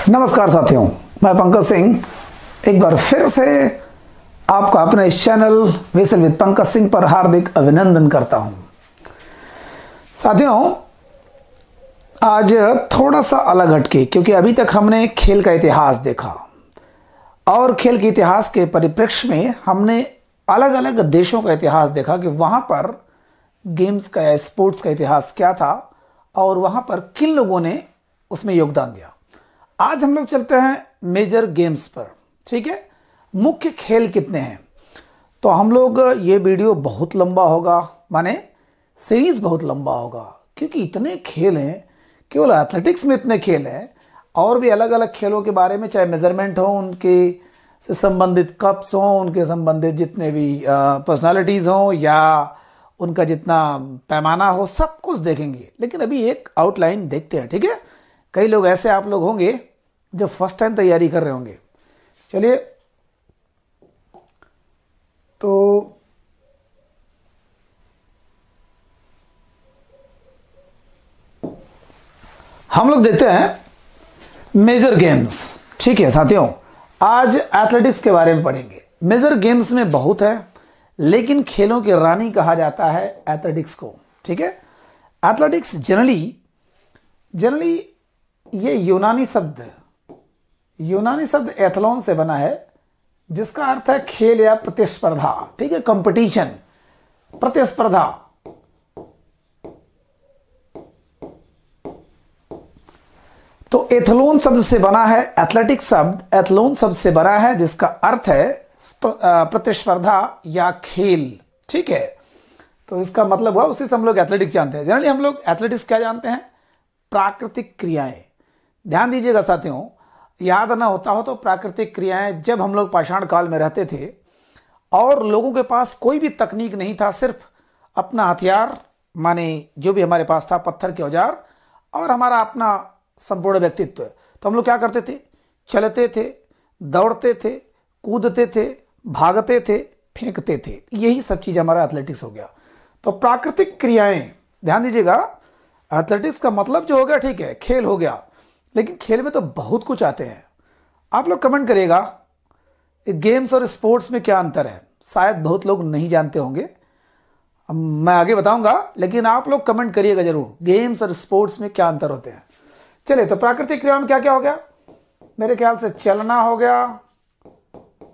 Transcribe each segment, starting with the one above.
नमस्कार साथियों, मैं पंकज सिंह एक बार फिर से आपका अपने इस channel whistle with Pankaj Singh पर हार्दिक अभिनंदन करता हूं। साथियों, आज थोड़ा सा अलग हटके, क्योंकि अभी तक हमने खेल का इतिहास देखा और खेल के इतिहास के परिप्रेक्ष्य में हमने अलग अलग देशों का इतिहास देखा कि वहां पर गेम्स का या स्पोर्ट्स का इतिहास क्या था और वहां पर किन लोगों ने उसमें योगदान दिया। आज हम लोग चलते हैं मेजर गेम्स पर। ठीक है, मुख्य खेल कितने हैं। तो हम लोग ये वीडियो बहुत लंबा होगा, माने सीरीज बहुत लंबा होगा, क्योंकि इतने खेल हैं। केवल एथलेटिक्स में इतने खेल हैं और भी अलग अलग खेलों के बारे में, चाहे मेजरमेंट हो, उनके से संबंधित कप्स हों, उनके संबंधित जितने भी पर्सनालिटीज़ हों या उनका जितना पैमाना हो, सब कुछ देखेंगे। लेकिन अभी एक आउटलाइन देखते हैं। ठीक है, कई लोग ऐसे आप लोग होंगे जो फर्स्ट टाइम तैयारी कर रहे होंगे। चलिए, तो हम लोग देखते हैं मेजर गेम्स। ठीक है साथियों, आज एथलेटिक्स के बारे में पढ़ेंगे। मेजर गेम्स में बहुत है, लेकिन खेलों की रानी कहा जाता है एथलेटिक्स को। ठीक है, एथलेटिक्स जनरली ये यूनानी शब्द एथलॉन से बना है, जिसका अर्थ है खेल या प्रतिस्पर्धा। ठीक है, कंपटीशन, प्रतिस्पर्धा। तो एथलॉन शब्द से बना है, एथलेटिक्स शब्द एथलॉन शब्द से बना है, जिसका अर्थ है प्रतिस्पर्धा या खेल। ठीक है, तो इसका मतलब हुआ, उसी से हम लोग एथलेटिक्स जानते हैं। जनरली हम लोग एथलेटिक्स क्या जानते हैं? प्राकृतिक क्रियाएं। ध्यान दीजिएगा साथियों, याद ना होता हो तो प्राकृतिक क्रियाएं, जब हम लोग पाषाण काल में रहते थे और लोगों के पास कोई भी तकनीक नहीं था, सिर्फ अपना हथियार, माने जो भी हमारे पास था, पत्थर के औजार, और हमारा अपना संपूर्ण व्यक्तित्व। तो हम लोग क्या करते थे? चलते थे, दौड़ते थे, कूदते थे, भागते थे, फेंकते थे। यही सब चीज हमारा एथलेटिक्स हो गया। तो प्राकृतिक क्रियाएं, ध्यान दीजिएगा, एथलेटिक्स का मतलब जो हो गया, ठीक है, खेल हो गया। लेकिन खेल में तो बहुत कुछ आते हैं। आप लोग कमेंट करिएगा गेम्स और स्पोर्ट्स में क्या अंतर है। शायद बहुत लोग नहीं जानते होंगे, मैं आगे बताऊंगा, लेकिन आप लोग कमेंट करिएगा जरूर, गेम्स और स्पोर्ट्स में क्या अंतर होते हैं। चलिए, तो प्राकृतिक क्रिया में क्या क्या हो गया? मेरे ख्याल से चलना हो गया,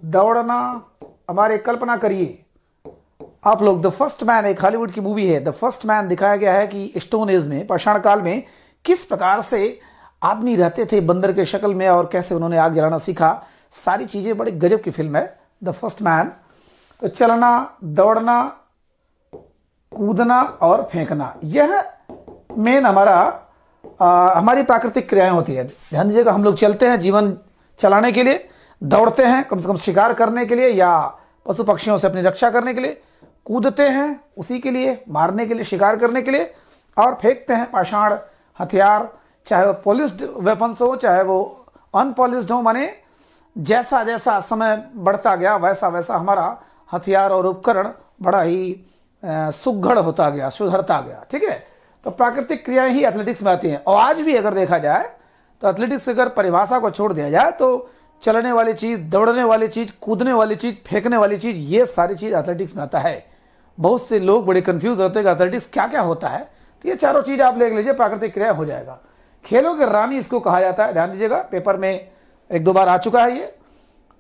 दौड़ना। हमारे कल्पना करिए आप लोग, द फर्स्ट मैन, एक हॉलीवुड की मूवी है द फर्स्ट मैन, दिखाया गया है कि स्टोन एज में, पाषाण काल में, किस प्रकार से आदमी रहते थे बंदर के शक्ल में और कैसे उन्होंने आग जलाना सीखा। सारी चीजें बड़ी गजब की फिल्म है द फर्स्ट मैन। तो चलना, दौड़ना, कूदना और फेंकना, यह मेन हमारी प्राकृतिक क्रियाएं होती है। ध्यान दीजिएगा, हम लोग चलते हैं जीवन चलाने के लिए, दौड़ते हैं कम से कम शिकार करने के लिए या पशु पक्षियों से अपनी रक्षा करने के लिए, कूदते हैं उसी के लिए, मारने के लिए, शिकार करने के लिए, और फेंकते हैं पाषाण हथियार, चाहे वो पॉलिश्ड वेपन्स हो चाहे वो अनपॉलिश्ड हो। माने जैसा जैसा समय बढ़ता गया वैसा वैसा हमारा हथियार और उपकरण बड़ा ही सुघड़ होता गया, सुधरता गया। ठीक है, तो प्राकृतिक क्रियाएं ही एथलेटिक्स में आती हैं। और आज भी अगर देखा जाए तो एथलेटिक्स अगर परिभाषा को छोड़ दिया जाए तो चलने वाली चीज, दौड़ने वाली चीज, कूदने वाली चीज, फेंकने वाली चीज, ये सारी चीज एथलेटिक्स में आता है। बहुत से लोग बड़े कंफ्यूज रहते हैं कि एथलेटिक्स क्या क्या होता है। तो ये चारों चीज आप ले लीजिए, प्राकृतिक क्रिया हो जाएगा। खेलों की रानी इसको कहा जाता है। ध्यान दीजिएगा, पेपर में एक दो बार आ चुका है ये।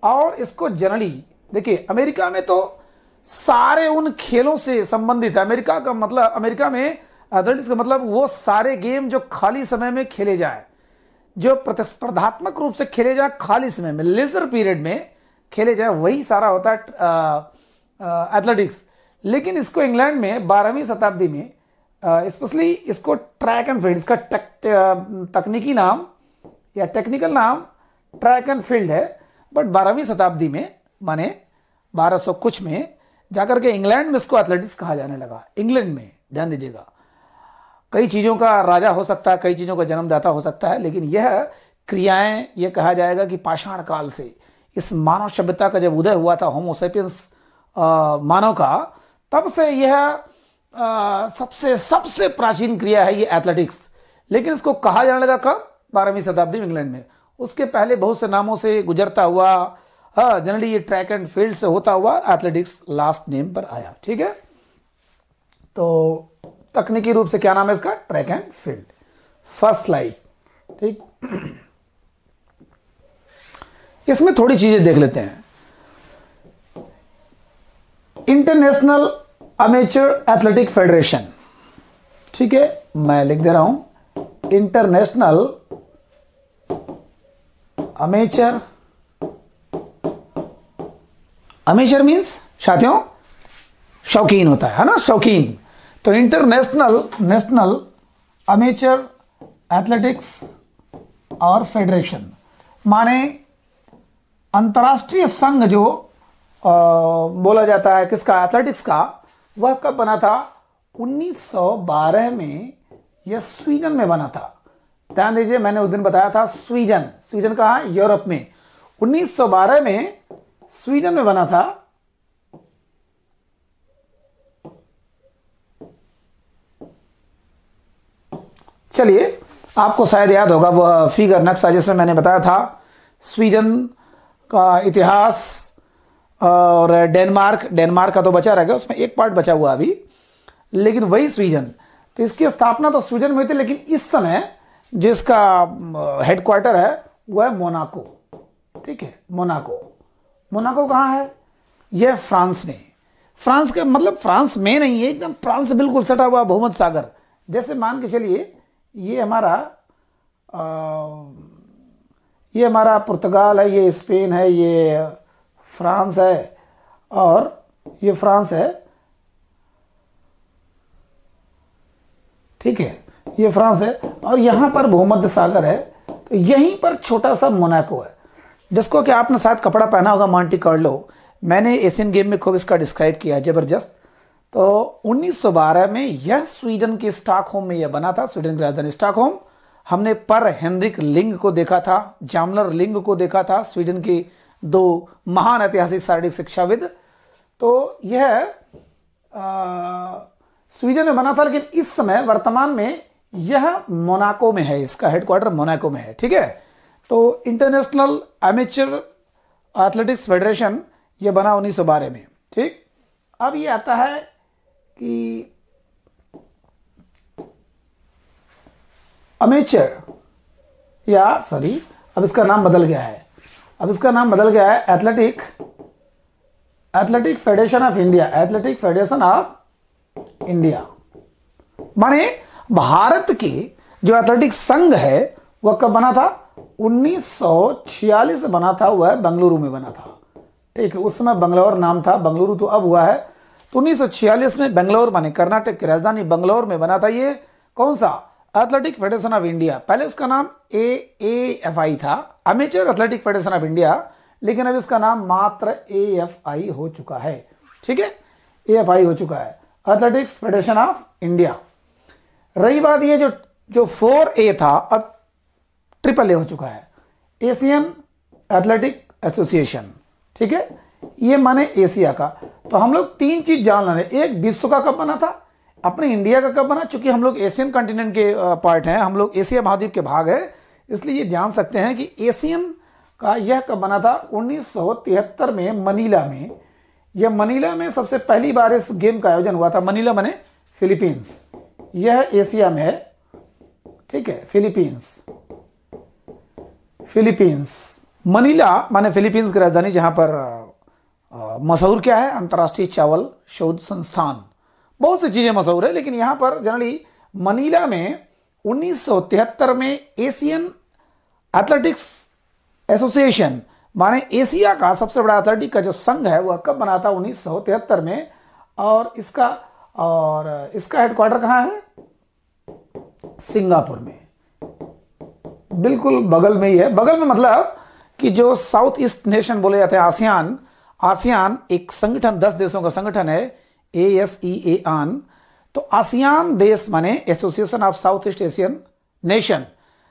और इसको जनरली देखिए, अमेरिका में तो सारे उन खेलों से संबंधित है। अमेरिका का मतलब, अमेरिका में एथलेटिक्स का मतलब वो सारे गेम जो खाली समय में खेले जाए, जो प्रतिस्पर्धात्मक रूप से खेले जाए, खाली समय में, लेजर पीरियड में खेले जाए, वही सारा होता है एथलेटिक्स। लेकिन इसको इंग्लैंड में 12वीं शताब्दी में स्पेशली इसको ट्रैक एंड फील्ड, इसका तकनीकी नाम या टेक्निकल नाम ट्रैक एंड फील्ड है। बट 12वीं शताब्दी में, माने 1200 कुछ में जाकर के इंग्लैंड में इसको एथलेटिक्स कहा जाने लगा। इंग्लैंड में, ध्यान दीजिएगा, कई चीज़ों का राजा हो सकता है, कई चीज़ों का जन्मदाता हो सकता है, लेकिन यह क्रियाएं, यह कहा जाएगा कि पाषाण काल से, इस मानव सभ्यता का जब उदय हुआ था, होमोसेपियंस मानव का, तब से यह सबसे प्राचीन क्रिया है ये एथलेटिक्स। लेकिन इसको कहा जाने लगा कब? 12वीं शताब्दी में इंग्लैंड में। उसके पहले बहुत से नामों से गुजरता हुआ, हाँ जनरली ये ट्रैक एंड फील्ड से होता हुआ एथलेटिक्स लास्ट नेम पर आया। ठीक है, तो तकनीकी रूप से क्या नाम है इसका? Track and field. First slide. ठीक, इसमें थोड़ी चीजें देख लेते हैं। इंटरनेशनल अमेचर एथलेटिक फेडरेशन, ठीक है, मैं लिख दे रहा हूं इंटरनेशनल अमेचर। अमेचर मींस साथियों शौकीन होता है ना, शौकीन। तो नेशनल अमेचर एथलेटिक्स और फेडरेशन माने अंतर्राष्ट्रीय संघ जो बोला जाता है किसका? एथलेटिक्स का। वह कब बना था? 1912 में। यह स्वीडन में बना था। ध्यान दीजिए, मैंने उस दिन बताया था स्वीडन। स्वीडन कहां है? यूरोप में। 1912 में स्वीडन में बना था। चलिए, आपको शायद याद होगा वह फिगर नक्शा जिसमें मैंने बताया था स्वीडन का इतिहास और डेनमार्क का तो बचा रह गया, उसमें एक पार्ट बचा हुआ अभी, लेकिन वही स्वीडन। तो इसकी स्थापना तो स्वीडन में हुई थी, लेकिन इस समय जिसका हेडक्वार्टर है वह है मोनाको। ठीक है, मोनाको। मोनाको कहाँ है? यह फ्रांस में। फ्रांस का मतलब फ्रांस में नहीं है, एकदम फ्रांस से बिल्कुल सटा हुआ भूमध्य सागर। जैसे मान के चलिए ये हमारा पुर्तगाल है, ये स्पेन है, ये फ्रांस है और ये फ्रांस है। ठीक है, ये फ्रांस है और यहां पर भूमध्य सागर है। तो यहीं पर छोटा सा मोनाको है, जिसको कि आपने शायद कपड़ा पहना होगा मॉन्टी कार्लो। मैंने एशियन गेम में खूब इसका डिस्क्राइब किया है, जबरदस्त। तो 1912 में यह स्वीडन के स्टॉकहोम में यह बना था, स्वीडन की राजधानी स्टॉकहोम। हमने पर हेनरिक लिंग को देखा था, जामलर लिंग को देखा था, स्वीडन के दो महान ऐतिहासिक शारीरिक शिक्षाविद। तो यह स्वीडन में बना था, लेकिन इस समय वर्तमान में यह मोनाको में है, इसका हेडक्वार्टर मोनाको में है। ठीक है, तो इंटरनेशनल एमेचर एथलेटिक्स फेडरेशन यह बना 1912 में। ठीक, अब ये आता है कि अमेचर अब इसका नाम बदल गया है। अब इसका नाम बदल गया है athletic federation of India. Athletic federation of India माने भारत के जो एथलेटिक संघ है वह कब बना था? 1946 बना था, वह बेंगलुरु में बना था। ठीक है, उस समय बंगलौर नाम था, बेंगलुरु तो अब हुआ है। तो 1946 में बेंगलोर माने कर्नाटक की राजधानी बेंगलोर में बना था ये कौन सा? Athletic federation of India. पहले उसका नाम AAFI था, amateur athletic federation of India, लेकिन अब इसका नाम मात्र AFI हो चुका है। ठीक है, AFI हो चुका है, एथलेटिक्स फेडरेशन ऑफ इंडिया। रही बात ये जो 4A था अब AAA हो चुका है, एशियन एथलेटिक एसोसिएशन। ठीक है, ये माने एशिया का। तो हम लोग तीन चीज जान रहे हैं। एक, विश्व का कब बना था, अपने इंडिया का कब बना। चूंकि हम लोग एशियन कॉन्टिनेंट के पार्ट हैं, हम लोग एशिया महाद्वीप के भाग है, इसलिए ये जान सकते हैं कि एशियन का यह कब बना था? 1973 में मनीला में। यह मनीला में सबसे पहली बार इस गेम का आयोजन हुआ था। मनीला माने फिलीपींस, यह एशिया में है। ठीक है, फिलीपींस मनीला माने फिलीपींस की राजधानी, जहां पर मशहूर क्या है? अंतर्राष्ट्रीय चावल शोध संस्थान। बहुत सी चीजें मशहूर है, लेकिन यहां पर जनरली मनीला में 1973 में एशियन एथलेटिक्स एसोसिएशन माने एशिया का सबसे बड़ा एथलेटिक का जो संघ है वह कब बना था? 1973 में। और इसका हेडक्वार्टर कहां है? सिंगापुर में, बिल्कुल बगल में ही है। बगल में मतलब कि जो साउथ ईस्ट नेशन बोले जाते हैं, आसियान एक संगठन, 10 देशों का संगठन है, ASEAN। तो आसियान देश माने association of south east Asian nation.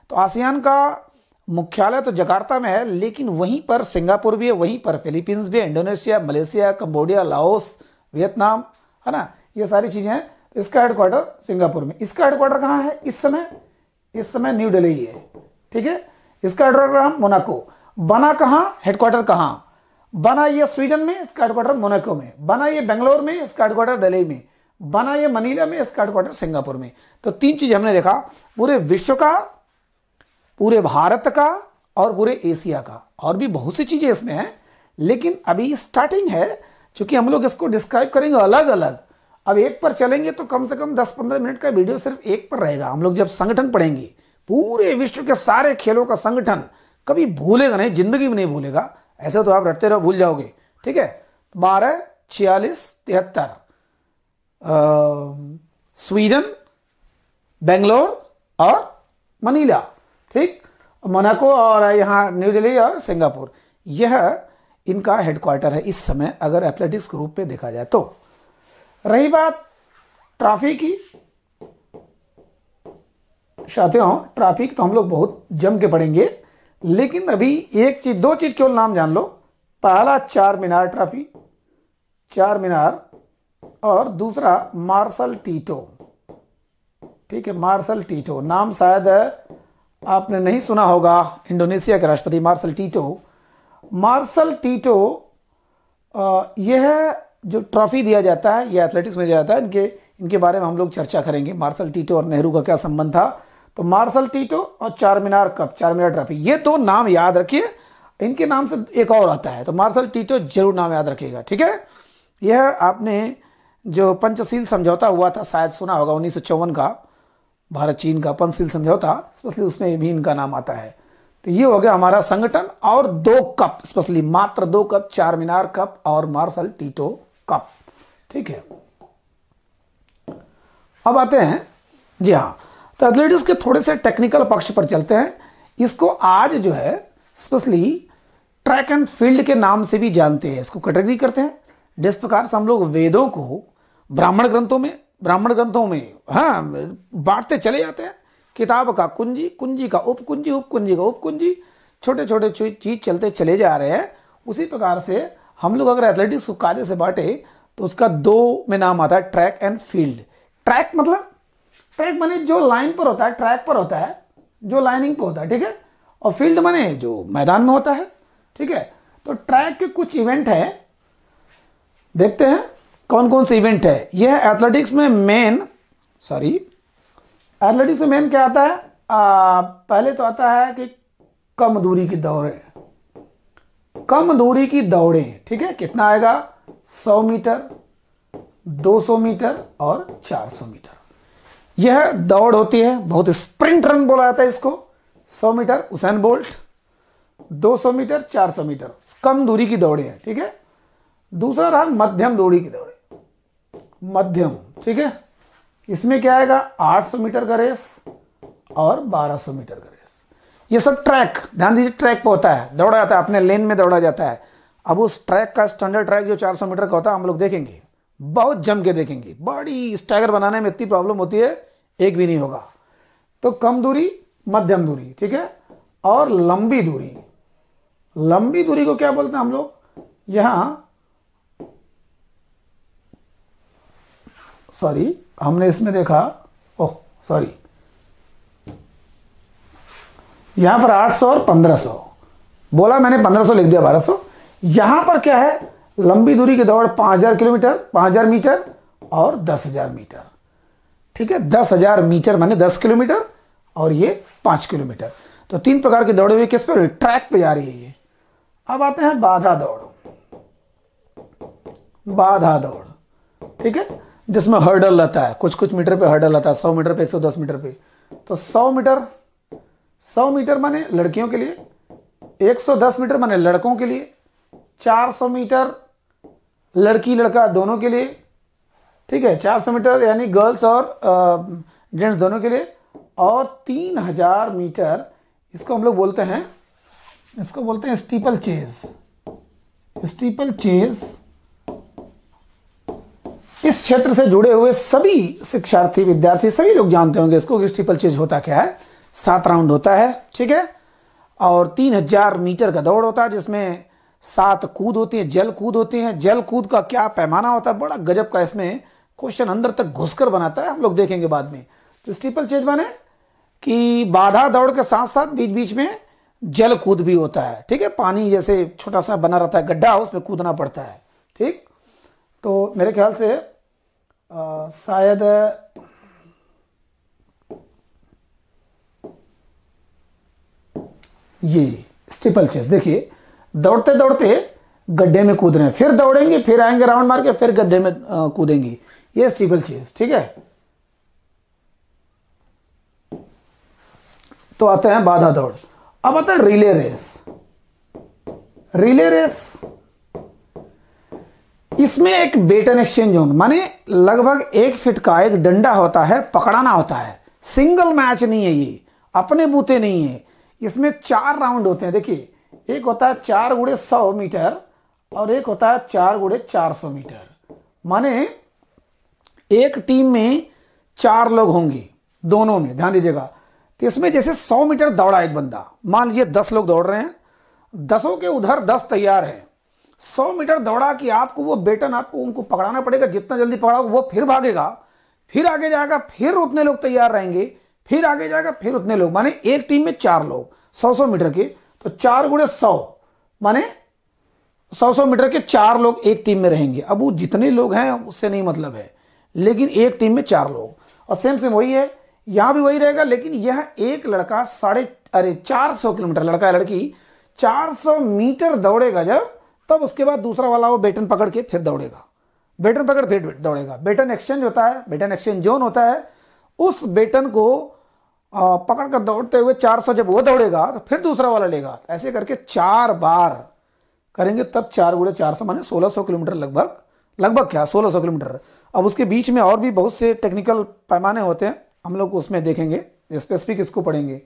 तो आसियान का मुख्यालय तो जकार्ता में है, लेकिन वहीं पर सिंगापुर भी है, वहीं पर फिलीपींस भी है, Indonesia, Malaysia, Cambodia, Laos, Vietnam, है ना, ये सारी चीजें हैं। इसका हेडक्वार्टर सिंगापुर में। इसका हेडक्वार्टर कहाँ है इस समय? न्यू दिल्ली है। ठीक है, इसका हेडक्वार्टर मोनाको। बना कहाँ, हेडक्वार्टर कहाँ? बना ये स्वीडन में, इसका हेडक्वार्टर मोनाको में। बना ये बेंगलोर में, इसका हेडक्वार्टर दिल्ली में। बना ये मनीला में, इसका हेडक्वार्टर सिंगापुर में। तो 3 चीज हमने देखा, पूरे विश्व का, पूरे भारत का और पूरे एशिया का। और भी बहुत सी चीजें इसमें हैं, लेकिन अभी स्टार्टिंग है, क्योंकि हम लोग इसको डिस्क्राइब करेंगे अलग अलग। अब एक पर चलेंगे तो कम से कम 10-15 मिनट का वीडियो सिर्फ एक पर रहेगा। हम लोग जब संगठन पढ़ेंगे, पूरे विश्व के सारे खेलों का संगठन, कभी भूलेगा नहीं, जिंदगी में नहीं भूलेगा। ऐसे तो आप रटते रहो, भूल जाओगे। ठीक है, 12, 46, 73, स्वीडन, बेंगलोर और मनीला, ठीक, मोनाको और यहाँ न्यू दिल्ली और सिंगापुर, यह इनका हेडक्वार्टर है इस समय, अगर एथलेटिक्स के रूप में देखा जाए तो। रही बात ट्रॉफी की, साथियों ट्रैफिक तो हम लोग बहुत जम के पढ़ेंगे, लेकिन अभी एक चीज, 2 चीज केवल नाम जान लो। पहला चार मीनार ट्रॉफी, चार मीनार, और दूसरा मार्शल टीटो। ठीक है, मार्शल टीटो नाम शायद आपने नहीं सुना होगा, इंडोनेशिया के राष्ट्रपति मार्शल टीटो। मार्शल टीटो, यह जो ट्रॉफी दिया जाता है, यह एथलेटिक्स में दिया जाता है। इनके बारे में हम लोग चर्चा करेंगे, मार्शल टीटो और नेहरू का क्या संबंध था। तो मार्शल टीटो और चार मीनार कप, चार मीनार ट्रॉफी, ये 2 नाम याद रखिए। इनके नाम से एक और आता है, तो मार्शल टीटो जरूर नाम याद रखिएगा। ठीक है, यह आपने जो पंचशील समझौता हुआ था, शायद सुना होगा, 1954 का, भारत चीन का पंचशील समझौता, स्पेशली उसमें भी इनका नाम आता है। तो ये हो गया हमारा संगठन, और 2 कप, स्पेशली मात्र 2 कप, चार मीनार कप और मार्शल टीटो कप। ठीक है, अब आते हैं, जी हाँ, तो एथलेटिक्स के थोड़े से टेक्निकल पक्ष पर चलते हैं। इसको आज जो है स्पेशली ट्रैक एंड फील्ड के नाम से भी जानते हैं, इसको कैटेगरी करते हैं। जिस प्रकार से हम लोग वेदों को ब्राह्मण ग्रंथों में हाँ बांटते चले जाते हैं, किताब का कुंजी, कुंजी का उपकुंजी, उपकुंजी का उपकुंजी, छोटे छोटे चीज चलते चले जा रहे हैं। उसी प्रकार से हम लोग अगर एथलेटिक्स को कार्य से बांटे तो उसका 2 में नाम आता है, ट्रैक एंड फील्ड। ट्रैक मतलब, ट्रैक माने जो लाइन पर होता है, ट्रैक पर होता है, जो लाइनिंग पर होता है। ठीक है, और फील्ड माने जो मैदान में होता है। ठीक है, तो ट्रैक के कुछ इवेंट है, देखते हैं कौन कौन से इवेंट है। यह एथलेटिक्स में मेन क्या आता है? पहले तो आता है कि कम दूरी की दौड़ें, कम दूरी की दौड़ें। ठीक है, कितना आएगा? 100 मीटर, 200 मीटर और 400 मीटर। यह दौड़ होती है, बहुत स्प्रिंट रन बोला जाता है इसको। 100 metre Usain Bolt, 200 metre, 400 metre कम दूरी की दौड़ें हैं। ठीक है, दूसरा रहा मध्यम दूरी की दौड़ें, मध्यम। ठीक है, इसमें क्या आएगा? 800 मीटर का रेस और 1200 मीटर का रेस। ये सब ट्रैक, ध्यान दीजिए, ट्रैक पे होता है, दौड़ा जाता है, अपने लेन में दौड़ा जाता है। अब उस ट्रैक का स्टैंडर्ड ट्रैक जो 400 मीटर का होता है, हम लोग देखेंगे, बहुत जम के देखेंगे। बड़ी स्टैगर बनाने में इतनी प्रॉब्लम होती है, एक भी नहीं होगा। तो कम दूरी, मध्यम दूरी, ठीक है, और लंबी दूरी। लंबी दूरी को क्या बोलते हैं हम लोग? यहां सॉरी, हमने इसमें देखा, ओह सॉरी, यहां पर 800 और 1500 बोला मैंने, 1500 लिख दिया, 1200। यहां पर क्या है? लंबी दूरी की दौड़ 5000 किलोमीटर, 5000 मीटर और 10,000 मीटर। ठीक है, 10,000 मीटर माने 10 किलोमीटर, और ये 5 किलोमीटर। तो 3 प्रकार की दौड़े हुई किस पे? ट्रैक पे जा रही है ये। अब आते हैं बाधा दौड़। बाधा दौड़, ठीक है, जिसमें हर्डल रहता है, कुछ कुछ मीटर पे हर्डल रहता है, 100 मीटर पे, 110 मीटर पे। तो 100 मीटर माने लड़कियों के लिए, 110 मीटर माने लड़कों के लिए, 400 मीटर लड़की लड़का दोनों के लिए। ठीक है, 400 मीटर यानी गर्ल्स और जेंट्स दोनों के लिए, और 3000 मीटर, इसको हम लोग बोलते हैं, स्टीपल चेज। स्टीपल चेज, इस क्षेत्र से जुड़े हुए सभी शिक्षार्थी, विद्यार्थी, सभी लोग जानते होंगे इसको कि स्टीपल चेज होता क्या है। 7 राउंड होता है। ठीक है, और 3000 मीटर का दौड़ होता है, जिसमें 7 कूद होती है, जल कूद होती है। जल कूद का क्या पैमाना होता है, बड़ा गजब का, इसमें क्वेश्चन अंदर तक घुसकर बनाता है, हम लोग देखेंगे बाद में। तो स्टीपल चेज माने कि बाधा दौड़ के साथ साथ बीच बीच में जल कूद भी होता है, ठीक है, पानी जैसे छोटा सा बना रहता है गड्ढा, उसमें कूदना पड़ता है, ठीक। तो मेरे ख्याल से शायद ये स्टीपल चेस, देखिए दौड़ते दौड़ते गड्ढे में कूद रहे हैं, फिर दौड़ेंगे, फिर आएंगे राउंड मार के, फिर गड्ढे में कूदेंगी, ये स्टीपल चेस, ठीक है। तो आते हैं बाधा दौड़। अब आता है रिले रेस। रिले रेस, इसमें एक बेटन एक्सचेंज जोन, माने लगभग 1 फीट का एक डंडा होता है, पकड़ाना होता है। सिंगल मैच नहीं है ये, अपने बूते नहीं है, इसमें 4 राउंड होते हैं। देखिए, एक होता है 4 गुणे 100 मीटर और एक होता है 4 गुणे 400 मीटर। माने एक टीम में 4 लोग होंगे, दोनों में, ध्यान दीजिएगा। तो इसमें जैसे 100 मीटर दौड़ा एक बंदा, मान लीजिए 10 लोग दौड़ रहे हैं, 10 के उधर 10 तैयार है, 100 मीटर दौड़ा कि आपको वो बेटन आपको उनको पकड़ाना पड़ेगा, जितना जल्दी पकड़ाओगे वो फिर भागेगा, फिर आगे जाएगा, फिर उतने लोग तैयार रहेंगे, फिर आगे जाएगा, फिर उतने लोग, माने एक टीम में 4 लोग 100 मीटर के, तो 4 गुणे 100 माने 100 मीटर के 4 लोग एक टीम में रहेंगे। अब वो जितने लोग हैं उससे नहीं मतलब है, लेकिन एक टीम में 4 लोग। और सेम वही है, यहां भी वही रहेगा, लेकिन यह एक लड़का 450 किलोमीटर, लड़का है लड़की 400 मीटर दौड़ेगा जब, तब उसके बाद दूसरा वाला वो बेटन पकड़ के फिर दौड़ेगा, बेटन पकड़ फिर दौड़ेगा। बेटन एक्सचेंज होता है, बेटन एक्सचेंज जोन होता है, उस बेटन को पकड़ कर दौड़ते हुए 400 जब वो दौड़ेगा तो फिर दूसरा वाला लेगा, ऐसे करके 4 बार करेंगे, तब 4 गुणे 400 माने 1600 किलोमीटर, लगभग क्या 1600 किलोमीटर। अब उसके बीच में और भी बहुत से टेक्निकल पैमाने होते हैं, हम लोग उसमें देखेंगे, स्पेसिफिक इसको पढ़ेंगे।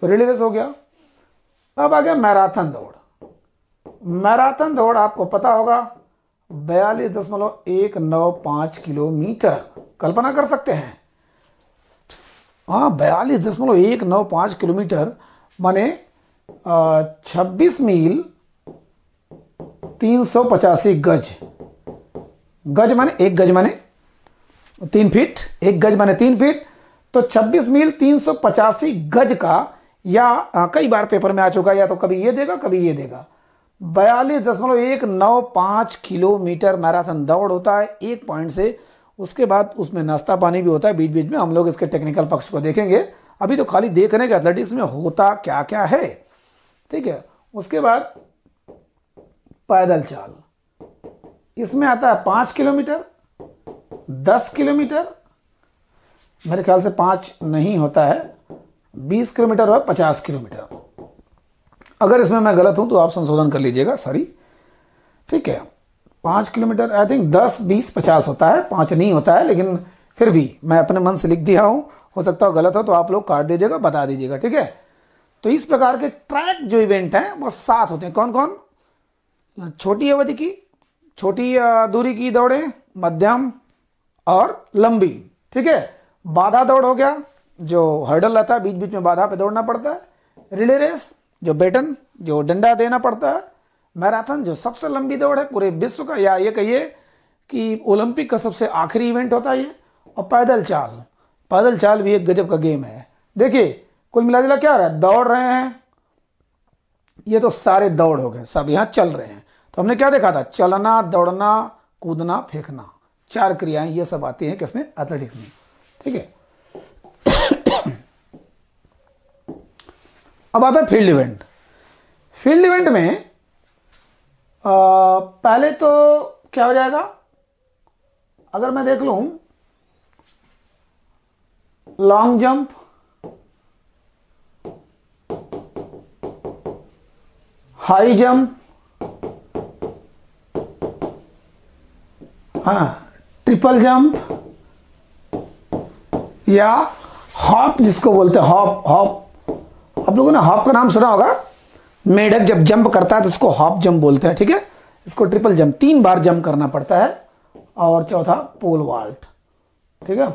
तो रिले रेस हो गया। अब आ गया मैराथन दौड़। मैराथन दौड़ आपको पता होगा 42.195 किलोमीटर, कल्पना कर सकते हैं। हाँ, 42.195 किलोमीटर माने 26 मील 385 गज। गज माने 1 गज माने 3 फीट, 1 गज माने 3 फीट, तो 26 मील 385 गज का, या कई बार पेपर में आ चुका, या तो कभी ये देगा कभी ये देगा, 42.195 किलोमीटर मैराथन दौड़ होता है एक पॉइंट से। उसके बाद उसमें नाश्ता पानी भी होता है बीच बीच में, हम लोग इसके टेक्निकल पक्ष को देखेंगे, अभी तो खाली देखने के एथलेटिक्स में होता क्या क्या है, ठीक है। उसके बाद पैदल चाल, इसमें आता है 5 किलोमीटर, 10 किलोमीटर, मेरे ख्याल से 5 नहीं होता है, 20 किलोमीटर और 50 किलोमीटर। अगर इसमें मैं गलत हूं तो आप संशोधन कर लीजिएगा, सॉरी, ठीक है। 5 किलोमीटर, आई थिंक 10, 20, 50 होता है, 5 नहीं होता है, लेकिन फिर भी मैं अपने मन से लिख दिया हूं, हो सकता हो गलत हो तो आप लोग काट दीजिएगा, बता दीजिएगा, ठीक है। तो इस प्रकार के ट्रैक जो इवेंट हैं वो 7 होते हैं। कौन कौन? छोटी अवधि की, छोटी दूरी की दौड़ें, मध्यम और लंबी, ठीक है। बाधा दौड़ हो गया, जो हर्डल रहता है, बीच बीच में बाधा पे दौड़ना पड़ता है। रिले रेस, जो बेटन, जो डंडा देना पड़ता है। मैराथन, जो सबसे लंबी दौड़ है पूरे विश्व का, या ये कहिए कि ओलंपिक का सबसे आखिरी इवेंट होता है ये। और पैदल चाल, पैदल चाल भी एक गजब का गेम है। देखिए कुल मिला जुला क्या हो रहा है, दौड़ रहे हैं, ये तो सारे दौड़ हो गए, सब यहाँ चल रहे हैं। तो हमने क्या देखा था, चलना, दौड़ना, कूदना, फेंकना, 4 क्रियाएं ये सब आती हैं किसमें, एथलेटिक्स में, ठीक है। अब आता है फील्ड इवेंट। फील्ड इवेंट में पहले तो क्या हो जाएगा, अगर मैं देख लूं, लॉन्ग जंप, हाई जंप, हाँ, ट्रिपल जंप, या हॉप जिसको बोलते हैं, हॉप। हॉप आप लोगों ने हॉप का नाम सुना होगा, मेढक जब जंप करता है तो इसको हॉप जंप बोलते हैं, ठीक है। इसको ट्रिपल जंप 3 बार जंप करना पड़ता है। और चौथा पोल वॉल्ट, ठीक है,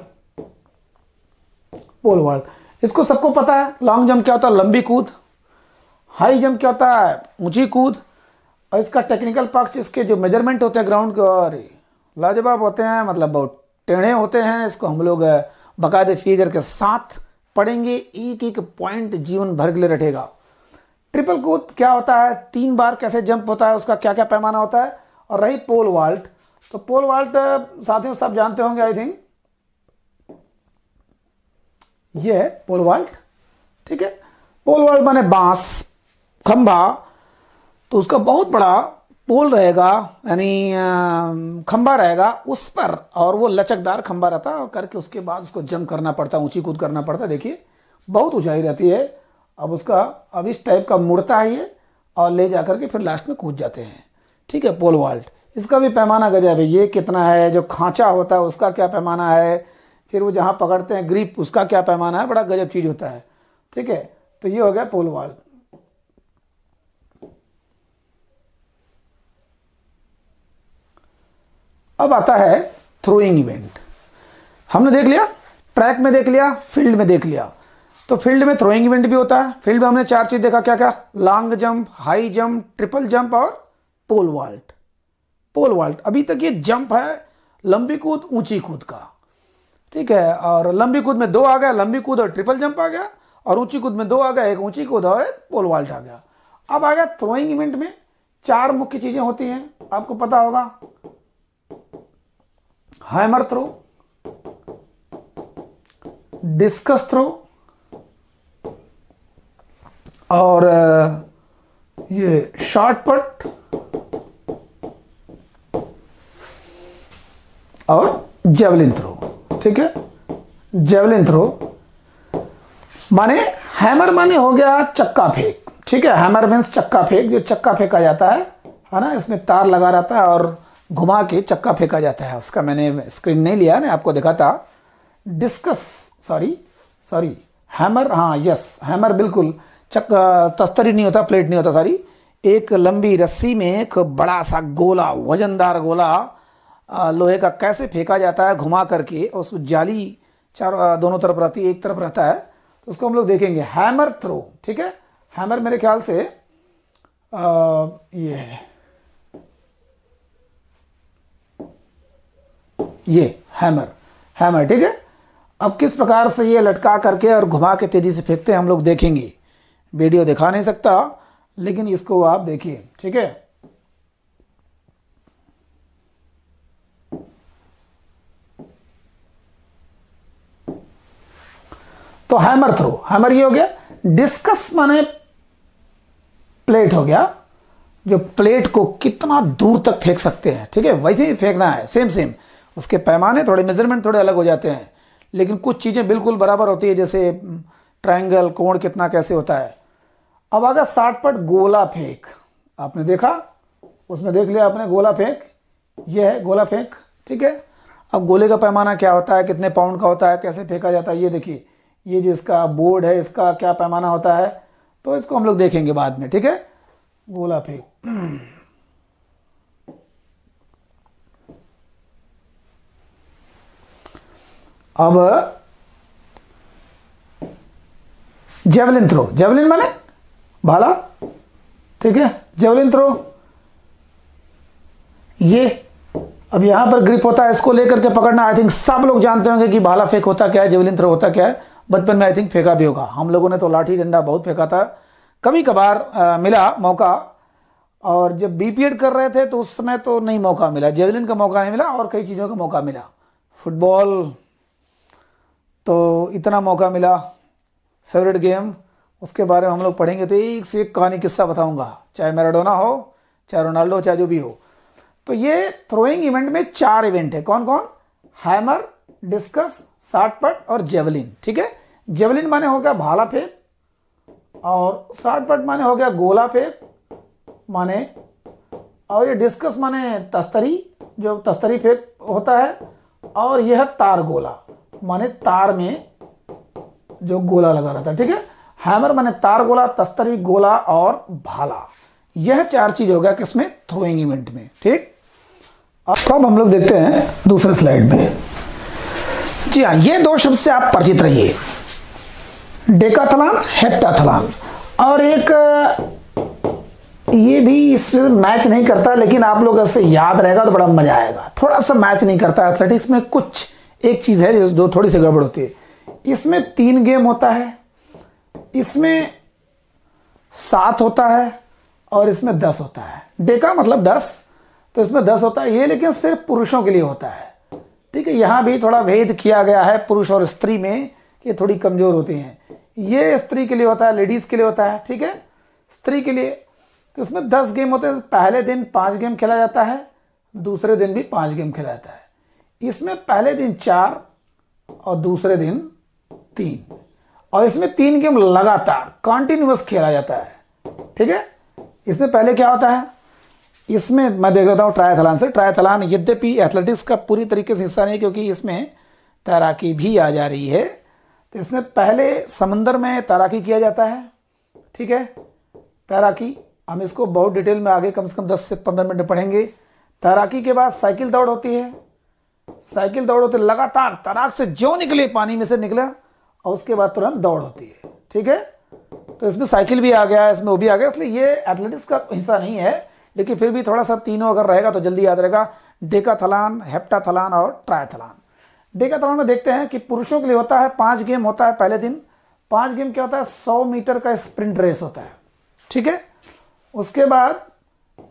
पोल वॉल्ट, इसको सबको पता है। लॉन्ग जंप क्या होता है, लंबी कूद। हाई जंप क्या होता है, ऊंची कूद। और इसका टेक्निकल पक्ष, इसके जो मेजरमेंट होते हैं ग्राउंड के, और लाजवाब होते हैं, मतलब बहुत टेढ़े होते हैं। इसको हम लोग बाकायदे फिगर के साथ पढ़ेंगे, एक एक पॉइंट जीवन भर के लिए रटेगा। ट्रिपल कूद क्या होता है, 3 बार कैसे जंप होता है, उसका क्या क्या पैमाना होता है। और रही पोल वाल्ट, तो पोल वाल्ट साथियों सब जानते होंगे आई थिंक, ये है पोल वाल्ट, ठीक है। पोल वाल्ट माने बांस खंभा, तो उसका बहुत बड़ा पोल रहेगा, यानी खंभा रहेगा उस पर, और वो लचकदार खंभा रहता है, और करके उसके बाद उसको जंप करना पड़ता है, ऊंची कूद करना पड़ता है। देखिए बहुत ऊंचाई रहती है। अब इस टाइप का मुड़ता है ये, और ले जाकर के फिर लास्ट में कूद जाते हैं, ठीक है। पोल वाल्ट, इसका भी पैमाना गजब है। ये कितना है, जो खांचा होता है उसका क्या पैमाना है, फिर वो जहाँ पकड़ते हैं ग्रिप उसका क्या पैमाना है, बड़ा गजब चीज़ होता है, ठीक है। तो ये हो गया पोल वाल्ट। अब आता है थ्रोइंग इवेंट। हमने देख लिया, ट्रैक में देख लिया, फील्ड में देख लिया। तो फील्ड में थ्रोइंग इवेंट भी होता है। फील्ड में हमने 4 चीज देखा, क्या क्या, long jump, high jump, triple jump और पोल वाल्ट। पोल वाल्ट अभी तक ये जंप है, लंबी कूद ऊंची कूद का, ठीक है। और लंबी कूद में 2 आ गया, लंबी कूद और ट्रिपल जंप आ गया, और ऊंची कूद में 2 आ गया, एक ऊंची कूद और एक पोल वाल्ट आ गया। अब आ गया थ्रोइंग इवेंट में 4 मुख्य चीजें होती हैं, आपको पता होगा। हैमर थ्रो, डिस्कस थ्रो, और ये शॉर्ट पुट और जेवलिन थ्रो, ठीक है। जेवलिन थ्रो माने, हैमर माने हो गया चक्का फेंक, ठीक है। हैमर मीन्स चक्का फेंक, जो चक्का फेंका जाता है ना, इसमें तार लगा रहता है और घुमा के चक्का फेंका जाता है। उसका मैंने स्क्रीन नहीं लिया ना, आपको दिखा था। डिस्कस, सॉरी हैमर, हाँ यस, हैमर बिल्कुल तस्तरी नहीं होता, प्लेट नहीं होता, सॉरी। एक लंबी रस्सी में एक बड़ा सा गोला, वजनदार गोला लोहे का कैसे फेंका जाता है घुमा करके, उस जाली दोनों तरफ रहती है, एक तरफ रहता है, तो उसको हम लोग देखेंगे हैमर थ्रो, ठीक है। हैमर मेरे ख्याल से ये हैमर, ठीक है। अब किस प्रकार से ये लटका करके और घुमा के तेजी से फेंकते हैं हम लोग देखेंगे। वीडियो दिखा नहीं सकता, लेकिन इसको आप देखिए, ठीक है। तो हैमर थ्रो, हैमर ये हो गया। डिस्कस माने प्लेट हो गया, जो प्लेट को कितना दूर तक फेंक सकते हैं, ठीक है। वैसे ही फेंकना है, सेम। उसके पैमाने थोड़े, मेजरमेंट थोड़े अलग हो जाते हैं, लेकिन कुछ चीजें बिल्कुल बराबर होती है, जैसे ट्रायंगल, कोण कितना कैसे होता है। अब आगे 60 पट गोला फेंक, आपने देखा, उसमें देख लिया आपने गोला फेंक, ये है गोला फेंक, ठीक है। अब गोले का पैमाना क्या होता है, कितने पाउंड का होता है, कैसे फेंका जाता है, ये देखिए। ये जो इसका बोर्ड है, इसका क्या पैमाना होता है, तो इसको हम लोग देखेंगे बाद में, ठीक है। गोला फेंक, अब जेवलिन थ्रो, जेवलिन माने भाला, ठीक है। जेवलिन थ्रो, ये अब यहां पर ग्रिप होता है, इसको लेकर के पकड़ना। आई थिंक सब लोग जानते होंगे कि भाला फेंक होता क्या है, जेवलिन थ्रो होता क्या है। बचपन में आई थिंक फेंका भी होगा, हम लोगों ने तो लाठी डंडा बहुत फेंका था। कभी कभार मिला मौका, और जब बीपीएड कर रहे थे तो उस समय तो नहीं मौका मिला, जेवलिन का मौका नहीं मिला, और कई चीज़ों का मौका मिला। फुटबॉल तो इतना मौका मिला, फेवरेट गेम, उसके बारे में हम लोग पढ़ेंगे तो एक से एक कहानी किस्सा बताऊंगा, चाहे मैराडोना हो, चाहे रोनाल्डो, चाहे जो भी हो। तो ये थ्रोइंग इवेंट में 4 इवेंट है, कौन कौन, हैमर, डिस्कस, 60 पट और जेवलिन, ठीक है। जेवलिन माने हो गया भाला फेंक, और 60 पट माने हो गया गोला फेंक माने, और ये डिस्कस माने तस्तरी, जो तस्तरी फेंक होता है, और यह है तार गोला माने तार में जो गोला लगा रहता है, ठीक है। हैमर माने तार गोला, तस्तरी, गोला और भाला, यह 4 चीज हो गया किसमें, थ्रोइंग इवेंट में, ठीक। अब हम लोग देखते हैं दूसरे स्लाइड में। जी हाँ, ये 2 शब्द से आप परिचित रहिए, डेकाथलॉन, हेप्टाथलॉन। और एक ये भी इससे मैच नहीं करता, लेकिन आप लोग ऐसे याद रहेगा तो बड़ा मजा आएगा। थोड़ा सा मैच नहीं करता, एथलेटिक्स में कुछ एक चीज है जो थोड़ी सी गड़बड़ होती है। इसमें 3 गेम होता है, इसमें 7 होता है और इसमें 10 होता है। डेका मतलब 10, तो इसमें 10 होता है। ये लेकिन सिर्फ पुरुषों के लिए होता है, ठीक है। यहां भी थोड़ा भेद किया गया है पुरुष और स्त्री में कि थोड़ी कमजोर होती हैं। ये स्त्री के लिए होता है, लेडीज के लिए होता है, ठीक है, स्त्री के लिए। तो इसमें 10 गेम होते हैं। पहले दिन 5 गेम खेला जाता है, दूसरे दिन भी 5 गेम खेला जाता है। इसमें पहले दिन 4 और दूसरे दिन 3, और इसमें 3 गेम लगातार कंटिन्यूअस खेला जाता है, ठीक है। इसमें पहले क्या होता है, इसमें मैं देख लेता हूं ट्रायथलन से। ट्रायथलन यद्यपि एथलेटिक्स का पूरी तरीके से हिस्सा नहीं, क्योंकि इसमें तैराकी भी आ जा रही है। तो इसमें पहले समंदर में तैराकी किया जाता है, ठीक है। तैराकी हम इसको बहुत डिटेल में आगे कम से कम 10 से 15 मिनट पढ़ेंगे। तैराकी के बाद साइकिल दौड़ होती है। साइकिल दौड़ होती है लगातार, तैराक से जो निकले पानी में से निकला, और उसके बाद तुरंत दौड़ होती है, ठीक है। तो इसमें साइकिल भी आ गया, इसमें वो भी आ गया, इसलिए ये एथलेटिक्स का हिस्सा नहीं है, लेकिन फिर भी थोड़ा सा तीनों अगर रहेगा तो जल्दी याद रहेगा। डेकाथलॉन, हेप्टाथलॉन और ट्रायथलॉन। डेकाथलॉन में देखते हैं कि पुरुषों के लिए होता है 5 गेम होता है पहले दिन। 5 गेम क्या होता है, 100 मीटर का स्प्रिंट रेस होता है, ठीक है। उसके बाद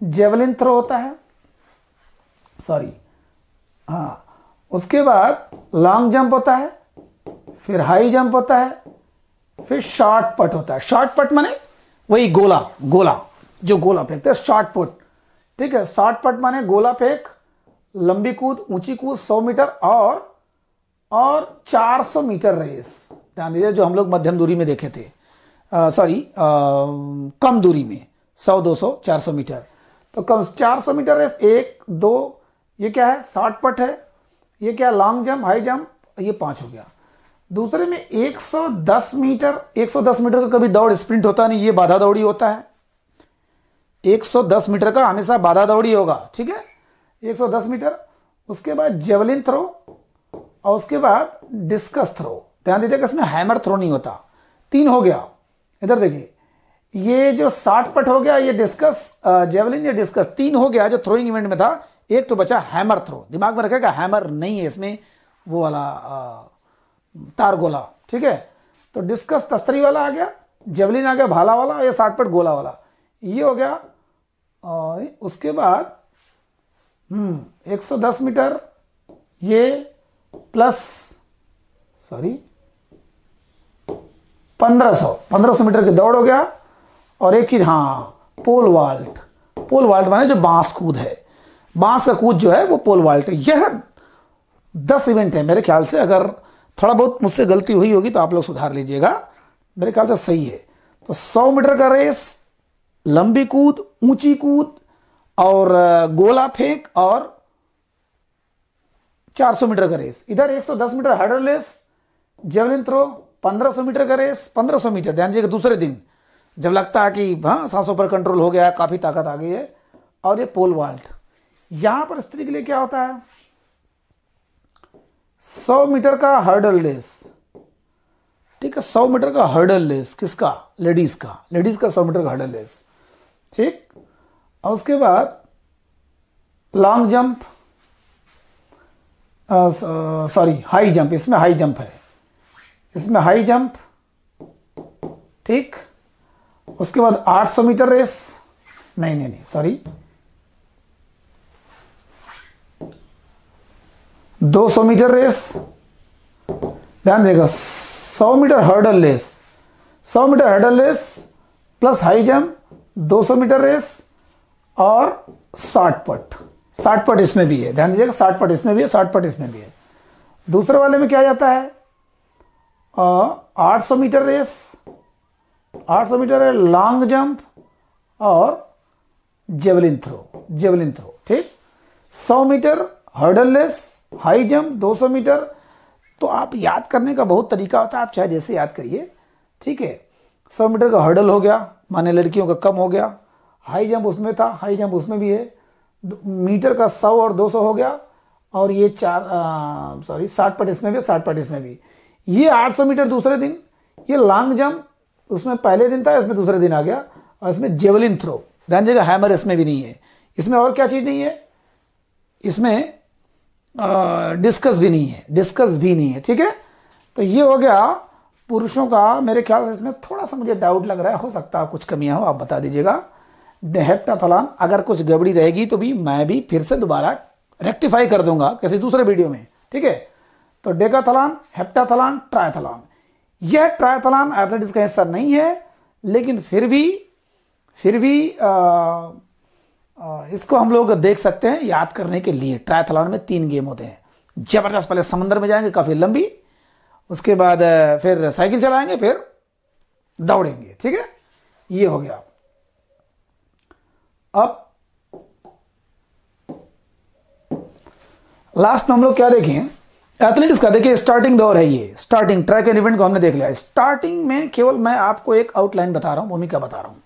जेवलिन थ्रो होता है, उसके बाद लॉन्ग जंप होता है, फिर हाई जंप होता है, फिर शॉर्ट पट होता है। शॉर्ट पट माने वही गोला जो गोला फेंकते हैं, शॉर्ट पुट, ठीक है। शॉर्ट पट माने गोला फेंक, लंबी कूद, ऊंची कूद 100 मीटर और 400 मीटर रेस। ध्यान दीजिए, जो हम लोग मध्यम दूरी में देखे थे, कम दूरी में 100, 200, 400 मीटर। तो कम 400 मीटर रेस 1, 2, ये क्या है, शॉर्ट पट है। ये क्या, लॉन्ग जंप, हाई जंप, ये 5 हो गया। दूसरे में 110 मीटर, 110 मीटर का कभी दौड़ स्प्रिंट होता नहीं, ये बाधा दौड़ी होता है। 110 मीटर का हमेशा बाधा दौड़ी होगा, ठीक है, 110 मीटर। उसके बाद जेवलिन थ्रो, और उसके बाद डिस्कस थ्रो। ध्यान दीजिएगा, इसमें हैमर थ्रो नहीं होता। 3 हो गया। इधर देखिए, ये जो 60 पट हो गया, ये डिस्कस, जेवलिन या डिस्कस 3 हो गया जो थ्रोइंग इवेंट में था। एक तो बचा हैमर थ्रो। दिमाग में रखेगा हैमर नहीं है इसमें, वो वाला तार गोला, ठीक है। तो डिस्कस तस्तरी वाला आ गया, जेवलिन आ गया भाला वाला, या 60 पट गोला वाला, ये हो गया। और उसके बाद 110 मीटर ये प्लस 1500 मीटर की दौड़ हो गया। और एक चीज, पोल वाल्ट माने जो बांस कूद है, बांस का कूद जो है वो पोल वाल्ट है। यह 10 इवेंट है मेरे ख्याल से। अगर थोड़ा बहुत मुझसे गलती हुई होगी तो आप लोग सुधार लीजिएगा, मेरे ख्याल से सही है। तो 100 मीटर का रेस, लंबी कूद, ऊंची कूद और गोला फेंक, और 400 मीटर का रेस। इधर 110 metre hurdle race, javelin throw, 1500 metre का रेस, 1500 मीटर। ध्यान दीजिएगा, दूसरे दिन जब लगता है कि सांसों पर कंट्रोल हो गया है, काफी ताकत आ गई है। और ये पोल वाल्ट। यहां पर स्त्री के लिए क्या होता है, 100 मीटर का हर्डल रेस, ठीक है। 100 मीटर का हर्डल रेस किसका, लेडीज का 100 मीटर का हर्डल रेस, ठीक। और उसके बाद लॉन्ग जंप, हाई जंप। इसमें हाई जंप है, इसमें हाई जंप, ठीक। उसके बाद 800 मीटर रेस, नहीं, 200 मीटर रेस। ध्यान देगा, 100 metre hurdle race, 100 metre hurdle race plus high jump, 200 metre race और 60 पट इसमें भी है। ध्यान दीजिएगा, 60 पट इसमें भी है, 60 पट इसमें भी है। दूसरे वाले में क्या जाता है, 800 मीटर रेस, 800 मीटर है, लॉन्ग जंप और जेवलिन थ्रो, ठीक। 100 metre hurdle race, high jump, 200 metre. तो आप याद करने का बहुत तरीका होता है, आप चाहे जैसे याद करिए, ठीक है। 100 मीटर का हर्डल हो गया, माने लड़कियों का कम हो गया। हाई जंप उसमें था, हाई जंप उसमें भी है। मीटर का 100 और 200 हो गया। और ये 60 पट इसमें भी, 60 पट इसमें भी। ये 800 मीटर दूसरे दिन। ये लॉन्ग जंप उसमें पहले दिन था, इसमें दूसरे दिन आ गया। और इसमें जेवलिन थ्रो, ध्यान दीजिएगा, हैमर इसमें भी नहीं है। इसमें और क्या चीज नहीं है, इसमें डिस्कस भी नहीं है, ठीक है। तो ये हो गया पुरुषों का मेरे ख्याल से इसमें थोड़ा सा मुझे डाउट लग रहा है, हो सकता है कुछ कमियां हो, आप बता दीजिएगा। हेप्टाथलॉन, अगर कुछ गड़बड़ी रहेगी तो भी मैं भी फिर से दोबारा रेक्टिफाई कर दूंगा किसी दूसरे वीडियो में, ठीक है। तो डेकाथलॉन, हेप्टाथलॉन, ट्रायथलॉन, यह ट्रायथलॉन एथलेटिक्स का हिस्सा नहीं है, लेकिन फिर भी इसको हम लोग देख सकते हैं याद करने के लिए। ट्रायथलॉन में 3 गेम होते हैं, जबरदस्त। पहले समंदर में जाएंगे काफी लंबी, उसके बाद फिर साइकिल चलाएंगे, फिर दौड़ेंगे, ठीक है। ये हो गया। अब लास्ट में हम लोग क्या देखें, एथलेटिक्स का। देखिए स्टार्टिंग दौर है, ये स्टार्टिंग ट्रैक एंड इवेंट को हमने देख लिया। स्टार्टिंग में केवल मैं आपको एक आउटलाइन बता रहा हूं, भूमिका बता रहा हूं।